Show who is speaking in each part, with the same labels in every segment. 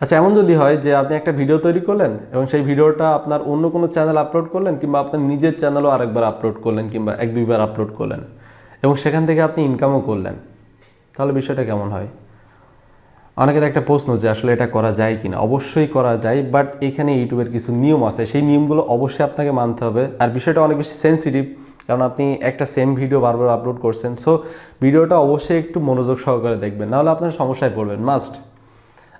Speaker 1: আচ্ছা, এমন যদি হয় যে আপনি একটা ভিডিও তৈরি করলেন এবং সেই ভিডিওটা আপনার অন্য কোনো চ্যানেল আপলোড করলেন কিংবা আপনার নিজের চ্যানেলও আরেকবার আপলোড করলেন কিংবা এক দুইবার আপলোড করলেন এবং সেখান থেকে আপনি ইনকামও করলেন, তাহলে বিষয়টা কেমন হয়? অনেকের একটা প্রশ্ন যে আসলে এটা করা যায় কিনা। অবশ্যই করা যায়, বাট এখানে ইউটিউবের কিছু নিয়ম আছে, সেই নিয়মগুলো অবশ্যই আপনাকে মানতে হবে। আর বিষয়টা অনেক বেশি সেন্সিটিভ, কারণ আপনি একটা সেম ভিডিও বারবার আপলোড করছেন। সো ভিডিওটা অবশ্যই একটু মনোযোগ সহকারে দেখবেন, নাহলে আপনার সমস্যায় পড়বেন মাস্ট।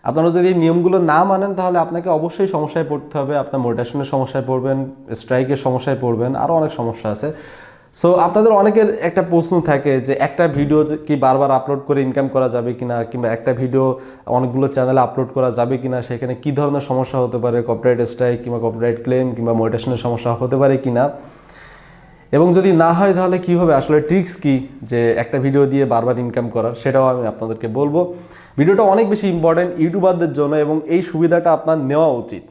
Speaker 1: আপনারা যদি এই নিয়মগুলো না মানেন তাহলে আপনাকে অবশ্যই সমস্যায় পড়তে হবে। আপনার মোটিভেশনের সমস্যায় পড়বেন, স্ট্রাইকের সমস্যায় পড়বেন, আরও অনেক সমস্যা আছে। সো আপনাদের অনেকের একটা প্রশ্ন থাকে যে একটা ভিডিও কি বারবার আপলোড করে ইনকাম করা যাবে কিনা, কিংবা একটা ভিডিও অনেকগুলো চ্যানেলে আপলোড করা যাবে কিনা, সেখানে কী ধরনের সমস্যা হতে পারে, কপিরাইট স্ট্রাইক কিংবা কপিরাইট ক্লেম কিংবা মোটিভেশনের সমস্যা হতে পারে কিনা, এবং যদি না হয় তাহলে কী হবে, আসলে ট্রিক্স কি যে একটা ভিডিও দিয়ে বারবার ইনকাম করার, সেটাও আমি আপনাদেরকে বলবো। ভিডিওটা অনেক বেশি ইম্পর্টেন্ট ইউটিউবারদের জন্য এবং এই সুবিধাটা আপনার নেওয়া উচিত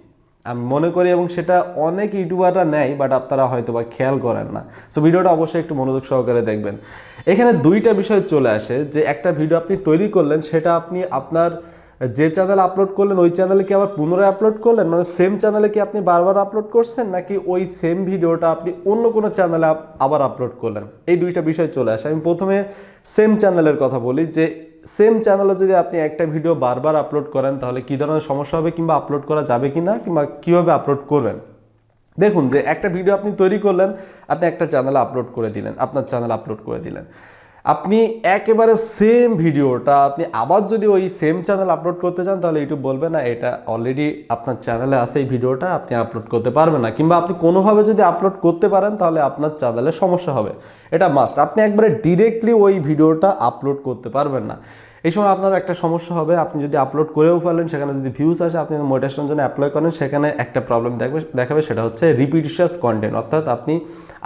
Speaker 1: আমি মনে করি, এবং সেটা অনেক ইউটিউবাররা নেয়, বাট আপনারা হয়তো বা খেয়াল করেন না। সো ভিডিওটা অবশ্যই একটু মনোযোগ সহকারে দেখবেন। এখানে দুইটা বিষয় চলে আসে যে একটা ভিডিও আপনি তৈরি করলেন, সেটা আপনি আপনার যে চ্যানেলে আপলোড করলেন ওই চ্যানেলে কি আবার পুনরায় আপলোড করলেন, মানে সেম চ্যানেলে কি আপনি বারবার আপলোড করছেন, নাকি ওই সেম ভিডিওটা আপনি অন্য কোনো চ্যানেলে আবার আপলোড করলেন। এই দুইটা বিষয় চলে আসে। আমি প্রথমে সেম চ্যানেলের কথা বলি, যে সেম চ্যানেলে যদি আপনি একটা ভিডিও বারবার আপলোড করেন তাহলে কী ধরনের সমস্যা হবে, কিংবা আপলোড করা যাবে কি না, কিংবা কীভাবে আপলোড করবেন। দেখুন, যে একটা ভিডিও আপনি তৈরি করলেন, আপনি একটা চ্যানেলে আপলোড করে দিলেন, আপনার চ্যানেলে আপলোড করে দিলেন, আপনি একেবারে সেম ভিডিওটা আপনি আবার যদি ওই সেম চ্যানেল আপলোড করতে চান তাহলে ইউটিউব বলবে না, এটা অলরেডি আপনার চ্যানেলে আছে, এই ভিডিওটা আপনি আপলোড করতে পারবেন না। কিংবা আপনি কোনোভাবে যদি আপলোড করতে পারেন তাহলে আপনার চ্যানেলে সমস্যা হবে, এটা মাস্ট। আপনি একবারে ডিরেক্টলি ওই ভিডিওটা আপলোড করতে পারবেন না। এই সময় আপনার একটা সমস্যা হবে, আপনি যদি আপলোড করেও ফেলেন, সেখানে যদি ভিউজ আসে, আপনি মোটিভেশনের জন্য অ্যাপ্লাই করেন, সেখানে একটা প্রবলেম দেখাবে, সেটা হচ্ছে রিপিটিশাস কন্টেন্ট, অর্থাৎ আপনি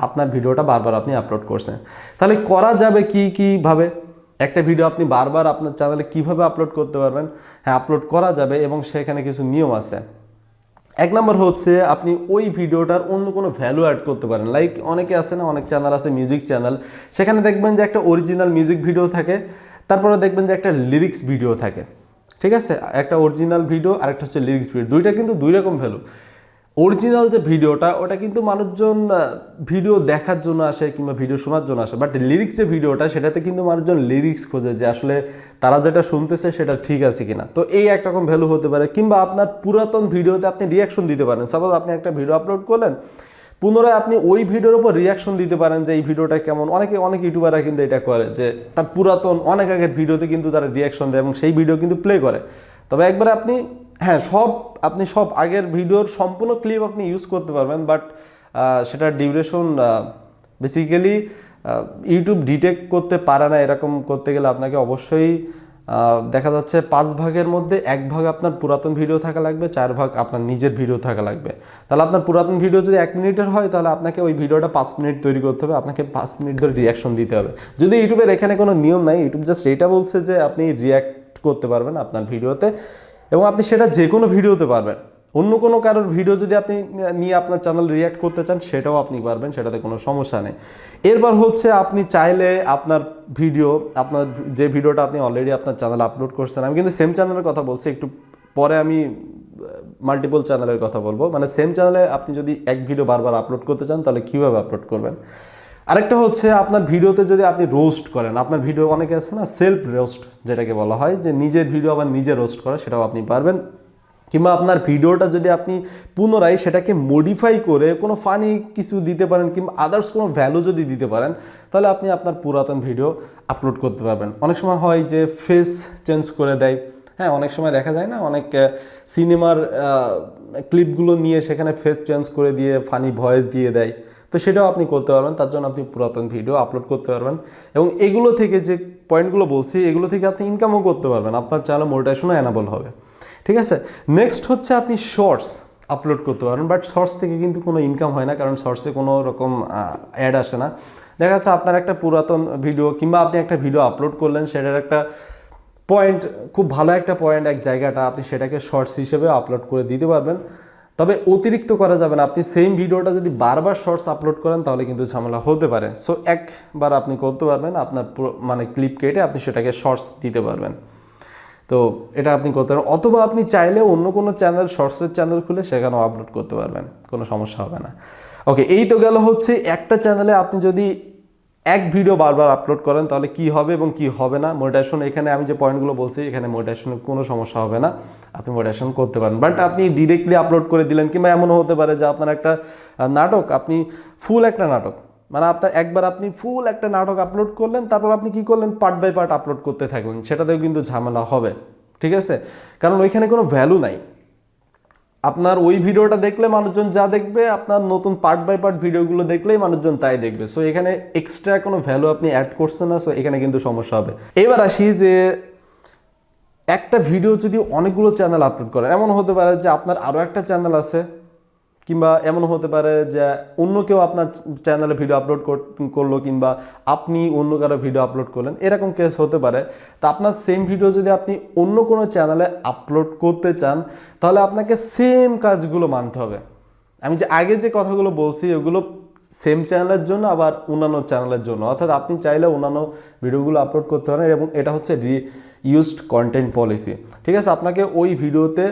Speaker 1: আপনার ভিডিওটা বারবার আপনি আপলোড করছেন। তাহলে করা যাবে কীভাবে একটা ভিডিও আপনি বারবার আপনার চ্যানেলে কীভাবে আপলোড করতে পারবেন? হ্যাঁ, আপলোড করা যাবে, এবং সেখানে কিছু নিয়ম আছে। এক নম্বর হচ্ছে আপনি ওই ভিডিওটার অন্য কোনো ভ্যালু অ্যাড করতে পারেন। লাইক অনেকে আছে না, অনেক চ্যানেল আছে মিউজিক চ্যানেল, সেখানে দেখবেন যে একটা অরিজিনাল মিউজিক ভিডিও থাকে, তারপরে দেখবেন যে একটা লিরিক্স ভিডিও থাকে। ঠিক আছে, একটা অরিজিনাল ভিডিও আর একটা হচ্ছে লিরিক্স ভিডিও, দুইটা কিন্তু দুই রকম ভ্যালু। অরিজিনাল যে ভিডিওটা ওটা কিন্তু মানুষজন ভিডিও দেখার জন্য আসে কিংবা ভিডিও শোনার জন্য আসে, বাট লিরিক্স যে ভিডিওটা সেটাতে কিন্তু মানুষজন লিরিক্স খোঁজে যে আসলে তারা যেটা শুনতেছে সেটা ঠিক আছে কিনা। তো এই একরকম ভ্যালু হতে পারে। কিংবা আপনার পুরাতন ভিডিওতে আপনি রিয়াকশন দিতে পারেন। সাপোজ আপনি একটা ভিডিও আপলোড করলেন, পুনরায় আপনি ওই ভিডিওর উপর রিয়াকশন দিতে পারেন যে এই ভিডিওটা কেমন। অনেক ইউটিউবাররা কিন্তু এটা করে যে তার পুরাতন অনেক আগের ভিডিওতে কিন্তু তারা রিয়াকশন দেয় এবং সেই ভিডিও কিন্তু প্লে করে। তবে একবারে আপনি আপনি সব আগের ভিডিওর সম্পূর্ণ ক্লিপ আপনি ইউজ করতে পারবেন, বাট সেটার ডিউরেশন বেসিক্যালি ইউটিউব ডিটেক্ট করতে পারে না। এরকম করতে গেলে আপনাকে অবশ্যই দেখা যাচ্ছে 5 ভাগের মধ্যে 1 ভাগ আপনার পুরাতন ভিডিও থাকা লাগবে, 4 ভাগ আপনার নিজের ভিডিও থাকা লাগবে। তাহলে আপনার পুরাতন ভিডিও যদি 1 মিনিটের হয় তাহলে আপনাকে ওই ভিডিওটা 5 মিনিট তৈরি করতে হবে, আপনাকে 5 মিনিট ধরে রিয়াকশন দিতে হবে। যদি ইউটিউবের এখানে কোনো নিয়ম নাই, ইউটিউব জাস্ট এটা বলছে যে আপনি রিয়াক্ট করতে পারবেন আপনার ভিডিওতে, এবং আপনি সেটা যে কোনো ভিডিওতে পারবেন। অন্য কোনো কারোর ভিডিও যদি আপনি নিয়ে আপনার চ্যানেল রিয়াক্ট করতে চান সেটাও আপনি পারবেন, সেটাতে কোনো সমস্যা নেই। এরপর হচ্ছে আপনি চাইলে আপনার যে ভিডিওটা আপনি অলরেডি আপনার চ্যানেলে আপলোড করছেন, আমি কিন্তু সেম চ্যানেলের কথা বলছি, একটু পরে আমি মাল্টিপল চ্যানেলের কথা বলবো। মানে সেম চ্যানেলে আপনি যদি এক ভিডিও বারবার আপলোড করতে চান তাহলে কীভাবে আপলোড করবেন। আরেকটা হচ্ছে আপনার ভিডিওতে যদি আপনি রোস্ট করেন, আপনার ভিডিও অনেকে আছে না সেলফ রোস্ট যেটাকে বলা হয়, যে নিজের ভিডিও আবার নিজে রোস্ট করা, সেটাও আপনি পারবেন। কিংবা আপনার ভিডিওটা যদি আপনি পুনরায় সেটাকে মডিফাই করে কোনো ফানি কিছু দিতে পারেন কিংবা আদার্স কোনো ভ্যালু যদি দিতে পারেন তাহলে আপনি আপনার পুরাতন ভিডিও আপলোড করতে পারবেন। অনেক সময় হয় যে ফেস চেঞ্জ করে দেয়, হ্যাঁ অনেক সময় দেখা যায় না, অনেক সিনেমার ক্লিপগুলো নিয়ে সেখানে ফেস চেঞ্জ করে দিয়ে ফানি ভয়েস দিয়ে দেয়, তো সেটাও আপনি করতে পারবেন। তার জন্য আপনি পুরাতন ভিডিও আপলোড করতে পারবেন, এবং এগুলো থেকে যে পয়েন্টগুলো বলছি এগুলো থেকে আপনি ইনকামও করতে পারবেন, আপনার চ্যানেল মোনেটাইজেশনও এনাবল হবে। ঠিক আছে, নেক্সট হচ্ছে আপনি শর্টস আপলোড করতে পারবেন, বাট শর্টস থেকে কিন্তু কোনো ইনকাম হয় না, কারণ শর্টসে কোনো রকম অ্যাড আসে না। দেখা যাচ্ছে আপনার একটা পুরাতন ভিডিও কিংবা আপনি একটা ভিডিও আপলোড করলেন, সেটার একটা পয়েন্ট খুব ভালো একটা পয়েন্ট, এক জায়গাটা আপনি সেটাকে শর্টস হিসেবে আপলোড করে দিতে পারবেন। তবে অতিরিক্ত করা যাবে না। আপনি সেম ভিডিওটা যদি বারবার শর্টস আপলোড করেন তাহলে কিন্তু ঝামেলা হতে পারে। সো একবার আপনি করতে পারবেন, আপনার মানে ক্লিপ কেটে আপনি সেটাকে শর্টস দিতে পারবেন। তো এটা আপনি করতে পারেন, অথবা আপনি চাইলে অন্য কোনো চ্যানেল, শর্টসের চ্যানেল খুলে সেখানেও আপলোড করতে পারবেন, কোনো সমস্যা হবে না। ওকে, এই তো গেল হচ্ছে একটা চ্যানেলে আপনি যদি এক ভিডিও বারবার আপলোড করেন তাহলে কি হবে এবং কি হবে না। মনিটাইজেশন, এখানে আমি যে পয়েন্টগুলো বলছি এখানে মনিটাইজেশনের কোনো সমস্যা হবে না, আপনি মনিটাইজেশন করতে পারেন। বাট আপনি ডিরেক্টলি আপলোড করে দিলেন, কিংবা এমনও হতে পারে যে আপনার একটা নাটক, আপনি ফুল একটা নাটক, মানে আপনার একবার আপনি ফুল একটা নাটক আপলোড করলেন, তারপর আপনি কি করলেন, পার্ট বাই পার্ট আপলোড করতে থাকলেন, সেটাতেও কিন্তু ঝামেলা হবে, ঠিক আছে? কারণ ওইখানে কোনো ভ্যালু নাই। আপনার ওই ভিডিওটা দেখলে মানুষজন যা দেখবে, আপনার নতুন পার্ট বাই পার্ট ভিডিওগুলো দেখলেই মানুষজন তাই দেখবে। সো এখানে এক্সট্রা কোনো ভ্যালু আপনি অ্যাড করছেন না, সো এখানে কিন্তু সমস্যা হবে। এবার আসি যে একটা ভিডিও যদি অনেকগুলো চ্যানেল আপলোড করেন, এমন হতে পারে যে আপনার আরও একটা চ্যানেল আছে, কিংবা এমন হতে পারে যে অন্য কেউ আপনার চ্যানেলে ভিডিও আপলোড করলো, কিংবা আপনি অন্য কারো ভিডিও আপলোড করলেন, এরকম কেস হতে পারে। তো আপনার সেম ভিডিও যদি আপনি অন্য কোনো চ্যানেলে আপলোড করতে চান, তাহলে আপনাকে সেম কাজগুলো মানতে হবে। আমি যে আগে যে কথাগুলো বলছি ওগুলো সেম চ্যানেলের জন্য, আবার অন্যান্য চ্যানেলের জন্য। অর্থাৎ আপনি চাইলে অন্যান্য ভিডিওগুলো আপলোড করতে পারেন, এবং এটা হচ্ছে রিইউজড কন্টেন্ট পলিসি, ঠিক আছে? আপনাকে ওই ভিডিওতে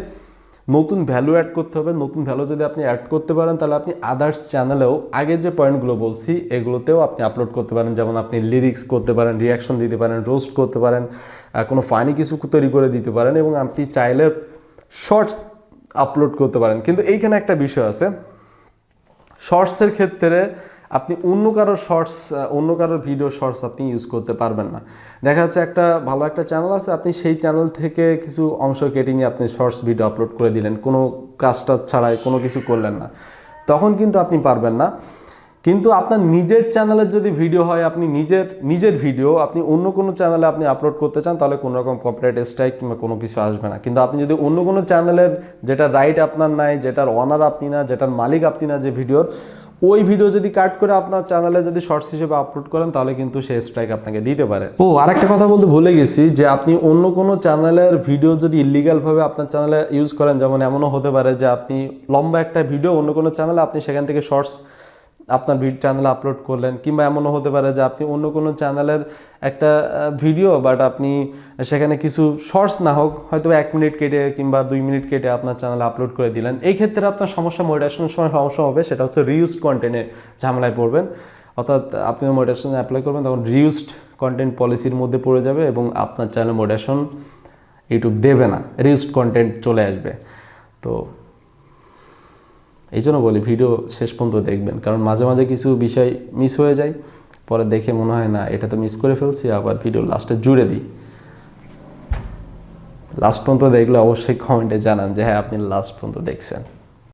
Speaker 1: নতুন ভ্যালু অ্যাড করতে হবে। নতুন ভ্যালু যদি আপনি অ্যাড করতে পারেন, তাহলে আপনি আদার্স চ্যানেলেও আগের যে পয়েন্টগুলো বলছি এগুলোতেও আপনি আপলোড করতে পারেন। যেমন আপনি লিরিক্স করতে পারেন, রিয়াকশন দিতে পারেন, রোস্ট করতে পারেন, কোনো ফানি কিছু তৈরি করে দিতে পারেন, এবং আপনি চাইলে শর্টস আপলোড করতে পারেন। কিন্তু এইখানে একটা বিষয় আছে, শর্টসের ক্ষেত্রে আপনি অন্য কারোর ভিডিও শর্টস আপনি ইউজ করতে পারবেন না। দেখা যাচ্ছে একটা ভালো একটা চ্যানেল আছে, আপনি সেই চ্যানেল থেকে কিছু অংশ কেটে নিয়ে আপনি শর্টস ভিডিও আপলোড করে দিলেন, কোনো কাজটা ছাড়াই, কোনো কিছু করলেন না, তখন কিন্তু আপনি পারবেন না। কিন্তু আপনার নিজের চ্যানেলের যদি ভিডিও হয়, আপনি নিজের ভিডিও আপনি অন্য কোনো চ্যানেলে আপনি আপলোড করতে চান, তাহলে কোনো রকম কপিরাইট স্ট্রাইক কিংবা কোনো কিছু আসবে না। কিন্তু আপনি যদি অন্য কোনো চ্যানেলের, যেটা রাইট আপনার নাই, যেটার অনার আপনি না, যেটার মালিক আপনি না, যে ভিডিওর, ওই ভিডিও যদি কাট করে আপনার চ্যানেলে যদি শর্টস হিসেবে আপলোড করেন, তাহলে কিন্তু সেই স্ট্রাইক আপনাকে দিতে পারে। আরেকটা কথা বলতে ভুলে গেছি, যে আপনি অন্য কোনো চ্যানেলের ভিডিও যদি ইলিগালভাবে আপনার চ্যানেলে ইউজ করেন, যেমন এমনও হতে পারে যে আপনি লম্বা একটা ভিডিও অন্য কোনো চ্যানেলে, আপনি সেখান থেকে শর্টস আপনার চ্যানেলে আপলোড করলেন, কিংবা এমনও হতে পারে যে আপনি অন্য কোনো চ্যানেলের একটা ভিডিও, বাট আপনি সেখানে কিছু শর্টস না হোক, হয়তো 1 মিনিট কেটে কিংবা 2 মিনিট কেটে আপনার চ্যানেলে আপলোড করে দিলেন। এই ক্ষেত্রে আপনার সমস্যা, মনিটাইজেশনের সময় সমস্যা হবে, সেটা হচ্ছে রিউজড কন্টেন্টে ঝামেলায় পড়বেন। অর্থাৎ আপনি মনিটাইজেশন অ্যাপ্লাই করবেন, তখন রিউজড কন্টেন্ট পলিসির মধ্যে পড়ে যাবে, এবং আপনার চ্যানেলে মনিটাইজেশন ইউটিউব দেবে না, রিউজড কন্টেন্ট চলে আসবে। তো এই জন্য বলি ভিডিও শেষ পর্যন্ত দেখবেন, কারণ মাঝে মাঝে কিছু বিষয় মিস হয়ে যায়, পরে দেখে মনে হয় না এটা তো মিস করে ফেলছি, আবার ভিডিও লাস্টে জুড়ে দিই। লাস্ট পর্যন্ত দেখলে অবশ্যই কমেন্টে জানান যে হ্যাঁ আপনি লাস্ট পর্যন্ত দেখছেন।